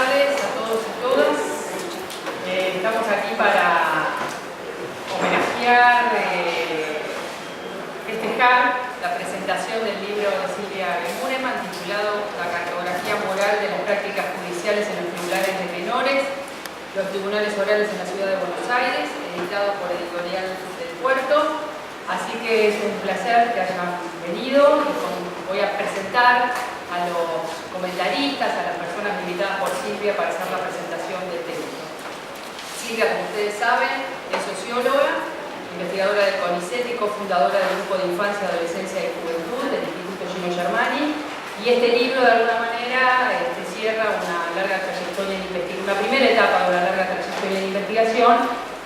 tardes a todos y todas. Estamos aquí para homenajear, festejar la presentación del libro de Silvia Gemureman titulado La cartografía moral de las prácticas judiciales en los tribunales de menores, los tribunales orales en la ciudad de Buenos Aires, editado por Editorial del Puerto. Así que es un placer que hayan venido. Voy a presentar a los comentaristas, a las personas invitadas por Silvia para hacer la presentación del texto. Silvia, como ustedes saben, es socióloga, investigadora del CONICET y cofundadora del Grupo de Infancia, Adolescencia y Juventud del Instituto Gino Germani. Y este libro, de alguna manera, cierra una larga trayectoria en investigación, una primera etapa de una larga trayectoria en investigación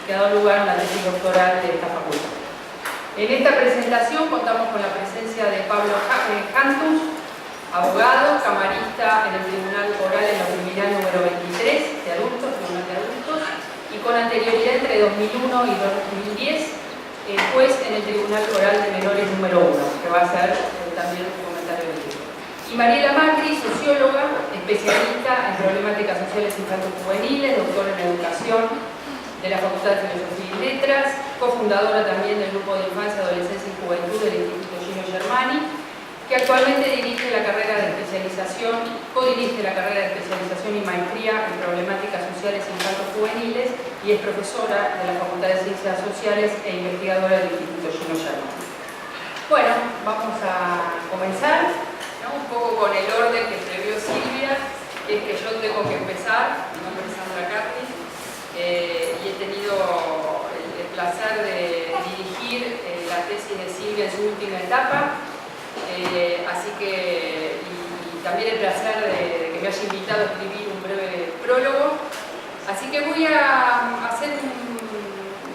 que ha dado lugar a una tesis doctoral de esta facultad. En esta presentación contamos con la presencia de Pablo Jantus, abogado, camarista en el Tribunal Oral en la Unidad número 23 de adultos, Tribunal de Adultos, y con anterioridad entre 2001 y 2010, juez en el Tribunal Oral de Menores número 1, que va a ser también un comentario del libro. Y Mariela Macri, socióloga, especialista en problemáticas sociales infanto-juveniles, doctora en educación de la Facultad de Filosofía y Letras, cofundadora también del Grupo de Infancia, Adolescencia y Juventud del Instituto Gino Germani, que actualmente dirige la carrera de especialización, codirige la carrera de especialización y maestría en problemáticas sociales infanto-juveniles y es profesora de la Facultad de Ciencias Sociales e investigadora del Instituto Gino Germani. Bueno, vamos a comenzar, ¿no? Un poco con el orden que previó Silvia, que es que yo tengo que empezar, mi nombre es Sandra Carni, y he tenido el placer de dirigir la tesis de Silvia en su última etapa, así que, y también el placer de que me haya invitado a escribir un breve prólogo. Así que voy a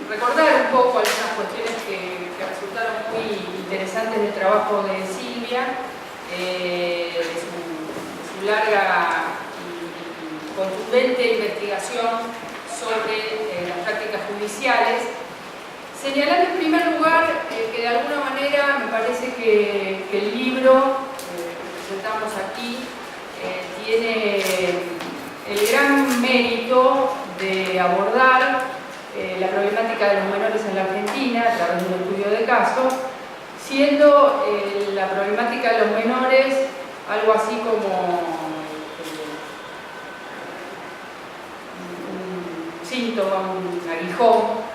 recordar un poco algunas cuestiones que resultaron muy interesantes del trabajo de Silvia, de su larga y contundente investigación sobre las prácticas judiciales, señalando en primer lugar que de alguna manera me parece que el libro que presentamos aquí tiene el gran mérito de abordar la problemática de los menores en la Argentina a través de un estudio de caso, siendo la problemática de los menores algo así como síntoma, un aguijón,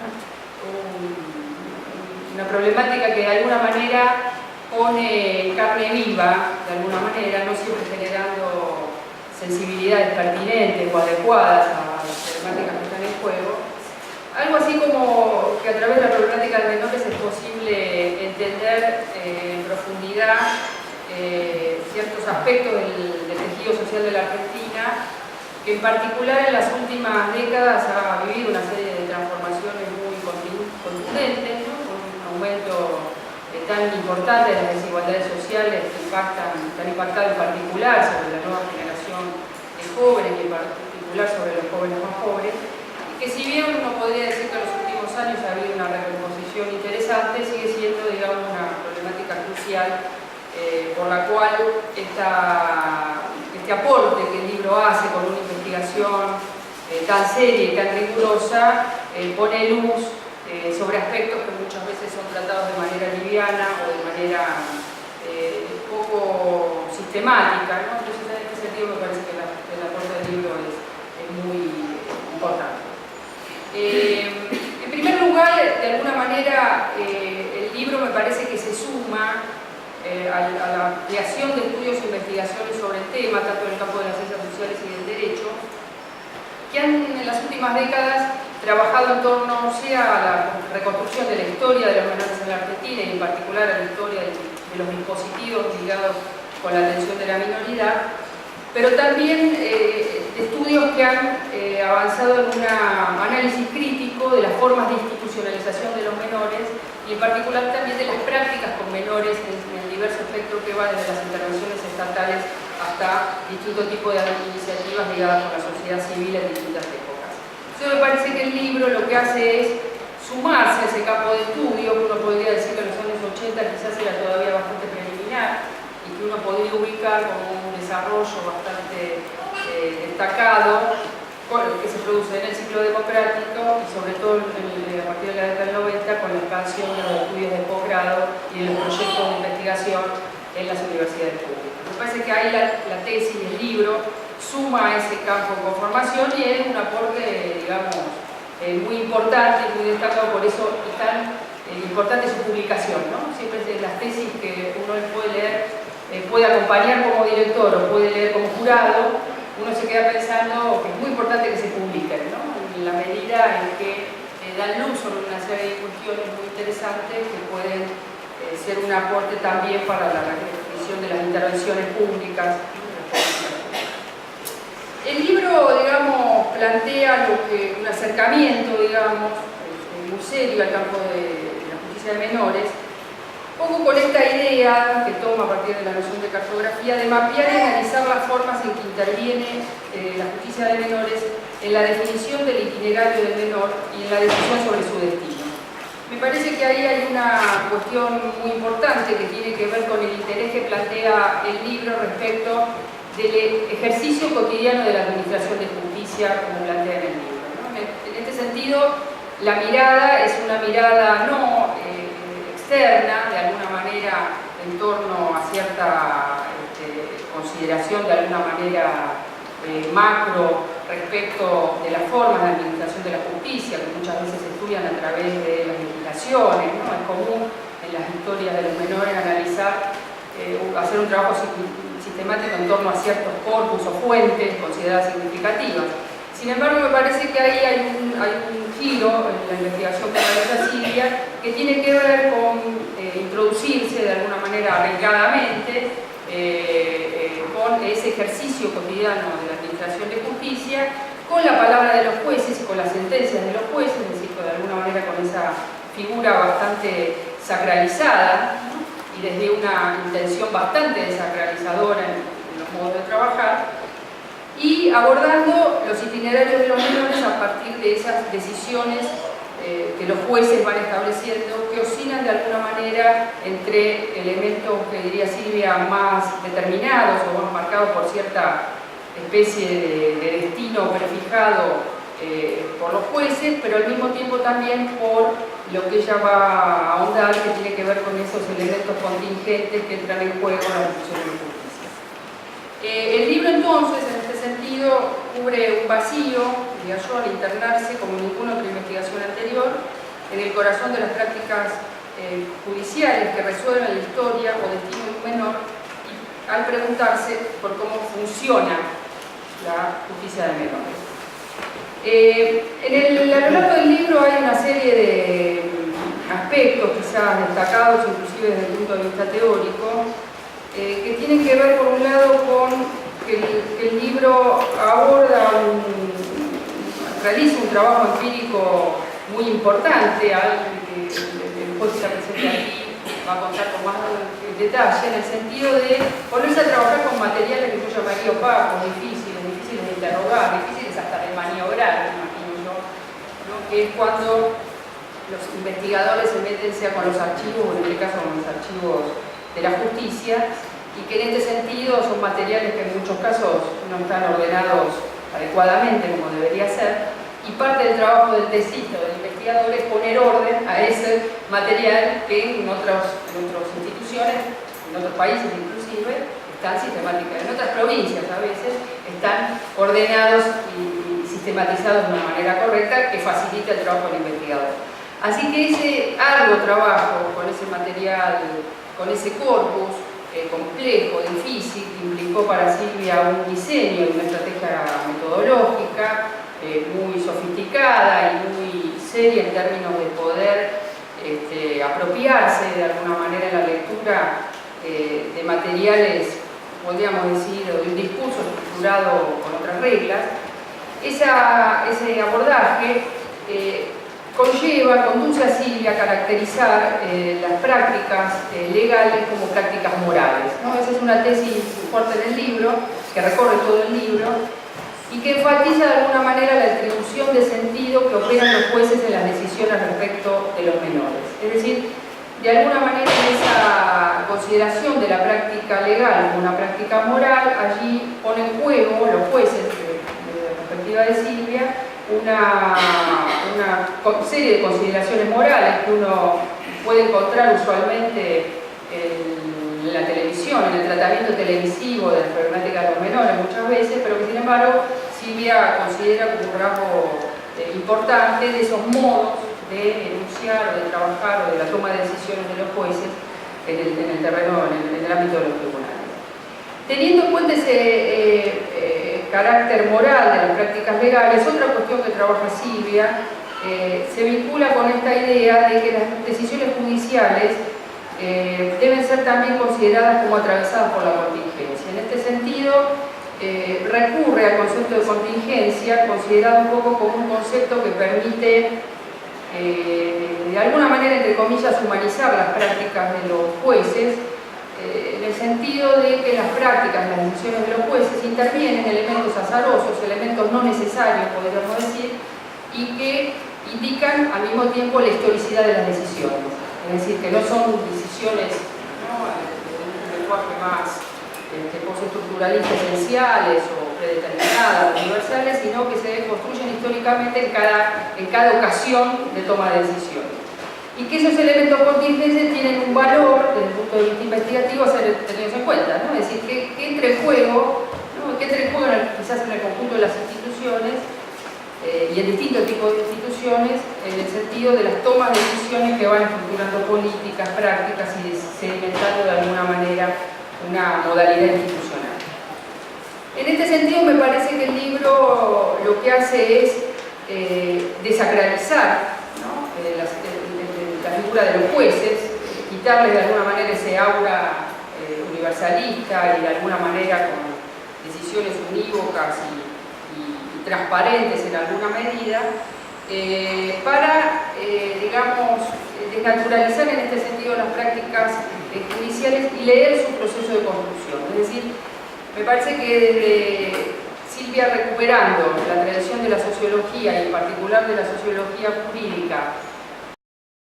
una problemática que de alguna manera pone carne viva, de alguna manera, no siempre generando sensibilidades pertinentes o adecuadas a las problemáticas que están en juego. Algo así como que a través de la problemática de menores es posible entender en profundidad ciertos aspectos del tejido social de la Argentina, que en particular en las últimas décadas ha vivido una serie de transformaciones muy contundentes, ¿no? Con un aumento tan importante de las desigualdades sociales que han impactado en particular sobre la nueva generación de jóvenes y en particular sobre los jóvenes más pobres, y que si bien uno podría decir que en los últimos años ha habido una recomposición interesante, sigue siendo, digamos, una problemática crucial por la cual este aporte que el libro hace con una investigación tan seria y tan rigurosa pone luz sobre aspectos que muchas veces son tratados de manera liviana o de manera poco sistemática, ¿no? Entonces en este sentido me parece que el aporte del libro es muy importante. En primer lugar, de alguna manera, el libro me parece que se suma a la creación de estudios e investigaciones sobre el tema, tanto en el campo de las ciencias sociales y del derecho, que han en las últimas décadas trabajado en torno sea a la reconstrucción de la historia de los menores en la Argentina y en particular a la historia de los dispositivos ligados con la atención de la minoridad, pero también estudios que han avanzado en un análisis crítico de las formas de institucionalización de los menores y en particular también de las prácticas con menores en el diverso espectro que va desde las intervenciones estatales hasta distintos tipos de iniciativas ligadas con la sociedad civil en distintas épocas. Entonces me parece que el libro lo que hace es sumarse a ese campo de estudio, que uno podría decir que en los años 80 quizás era todavía bastante preliminar y que uno podría ubicar como un desarrollo bastante destacado que se produce en el ciclo democrático y sobre todo a partir de la década del 90 con la expansión de los estudios de posgrado y de los proyectos de investigación en las universidades públicas. Me parece que ahí la tesis, el libro, suma a ese campo de conformación y es un aporte, digamos, muy importante y muy destacado, por eso es tan importante su publicación, ¿no? Siempre las tesis que uno puede leer, puede acompañar como director o puede leer como jurado, uno se queda pensando que es muy importante que se publiquen, ¿no? En la medida en que dan luz sobre una serie de cuestiones muy interesantes que pueden ser un aporte también para la definición de las intervenciones públicas. El libro, digamos, plantea un acercamiento, digamos, muy serio al campo de la justicia de menores, un poco con esta idea que toma a partir de la noción de cartografía de mapear y analizar las formas en que interviene la justicia de menores en la definición del itinerario del menor y en la decisión sobre su destino. Me parece que ahí hay una cuestión muy importante que tiene que ver con el interés que plantea el libro respecto del ejercicio cotidiano de la administración de justicia, como plantea en el libro, ¿no? En este sentido, la mirada es una mirada no externa, de alguna manera, en torno a cierta consideración, de alguna manera macro, respecto de las formas de administración de la justicia, que muchas veces se estudian a través de las legislaciones, ¿no? Es común en las historias de los menores analizar, hacer un trabajo sistemático en torno a ciertos corpus o fuentes consideradas significativas. Sin embargo, me parece que ahí hay un giro en la investigación que realiza Silvia que tiene que ver con introducirse de alguna manera arriesgadamente con ese ejercicio cotidiano de la administración de justicia, con la palabra de los jueces y con las sentencias de los jueces, es decir, de alguna manera con esa figura bastante sacralizada, ¿no? Y desde una intención bastante desacralizadora en los modos de trabajar, y abordando los itinerarios de los menores a partir de esas decisiones que los jueces van estableciendo, que oscilan de alguna manera entre elementos que diría Silvia más determinados o más marcados por cierta especie de destino prefijado por los jueces, pero al mismo tiempo también por lo que ella va a ahondar, que tiene que ver con esos elementos contingentes que entran en juego en la decisión de justicia. El libro entonces, en este sentido, cubre un vacío, diría yo, al internarse como ninguna otra investigación anterior en el corazón de las prácticas judiciales que resuelven la historia o destino de un menor, y al preguntarse por cómo funciona la justicia de menores. A lo largo del libro hay una serie de aspectos quizás destacados, inclusive desde el punto de vista teórico, que tienen que ver por un lado con que el libro realiza un trabajo empírico muy importante, algo que el juez que presente aquí va a contar con más detalle, en el sentido de ponerse a trabajar con materiales que yo llamaría opacos, difíciles de interrogar, difíciles hasta de maniobrar, me imagino yo, ¿no? Que es cuando los investigadores se meten sea con los archivos, o en este caso con los archivos de la justicia, y que en este sentido son materiales que en muchos casos no están ordenados adecuadamente como debería ser, y parte del trabajo del tesista o del investigador es poner orden a ese material que en otras instituciones, en otros países inclusive, están sistemáticamente, en otras provincias a veces, están ordenados y sistematizados de una manera correcta que facilita el trabajo del investigador. Así que ese arduo trabajo con ese material, con ese corpus complejo, difícil, que implicó para Silvia un diseño y una estrategia metodológica muy sofisticada y muy seria en términos de poder apropiarse de alguna manera en la lectura de materiales, podríamos decir, de un discurso estructurado con otras reglas. Ese abordaje conduce a Silvia a caracterizar las prácticas legales como prácticas morales, ¿no? Esa es una tesis fuerte en el libro, que recorre todo el libro, y que enfatiza de alguna manera la atribución de sentido que operan los jueces en las decisiones respecto de los menores. Es decir, de alguna manera en esa consideración de la práctica legal como una práctica moral, allí pone en juego los jueces perspectiva de Silvia, una serie de consideraciones morales que uno puede encontrar usualmente en la televisión, en el tratamiento televisivo de las problemáticas de los menores muchas veces, pero que sin embargo Silvia considera como un rasgo importante de esos modos de enunciar o de trabajar o de la toma de decisiones de los jueces en el terreno, en el ámbito de los tribunales. Teniendo en cuenta ese carácter moral de las prácticas legales, otra cuestión que trabaja Silvia se vincula con esta idea de que las decisiones judiciales deben ser también consideradas como atravesadas por la contingencia. En este sentido, recurre al concepto de contingencia, considerado un poco como un concepto que permite, de alguna manera, entre comillas, humanizar las prácticas de los jueces, en el sentido de que las prácticas, las decisiones de los jueces intervienen elementos azarosos, elementos no necesarios, podríamos decir, y que indican al mismo tiempo la historicidad de las decisiones. Es decir, que no son decisiones, ¿no?, en un lenguaje más postestructuralistas esenciales o predeterminadas, universales, sino que se construyen históricamente en cada ocasión de toma de decisiones. Y que esos elementos contingentes tienen un valor, desde el punto de vista investigativo, a ser tenidos en cuenta, ¿no? Es decir, que entre en juego, ¿no?, que entre en juego quizás en el conjunto de las instituciones y en distintos tipos de instituciones, en el sentido de las tomas de decisiones que van estructurando políticas, prácticas y sedimentando de alguna manera una modalidad institucional. En este sentido, me parece que el libro lo que hace es desacralizar, ¿no?, la figura de los jueces, quitarles de alguna manera ese aura universalista y de alguna manera con decisiones unívocas y transparentes en alguna medida, para, digamos, desnaturalizar en este sentido las prácticas judiciales y leer su proceso de construcción. Es decir, me parece que desde Silvia, recuperando la tradición de la sociología y en particular de la sociología jurídica,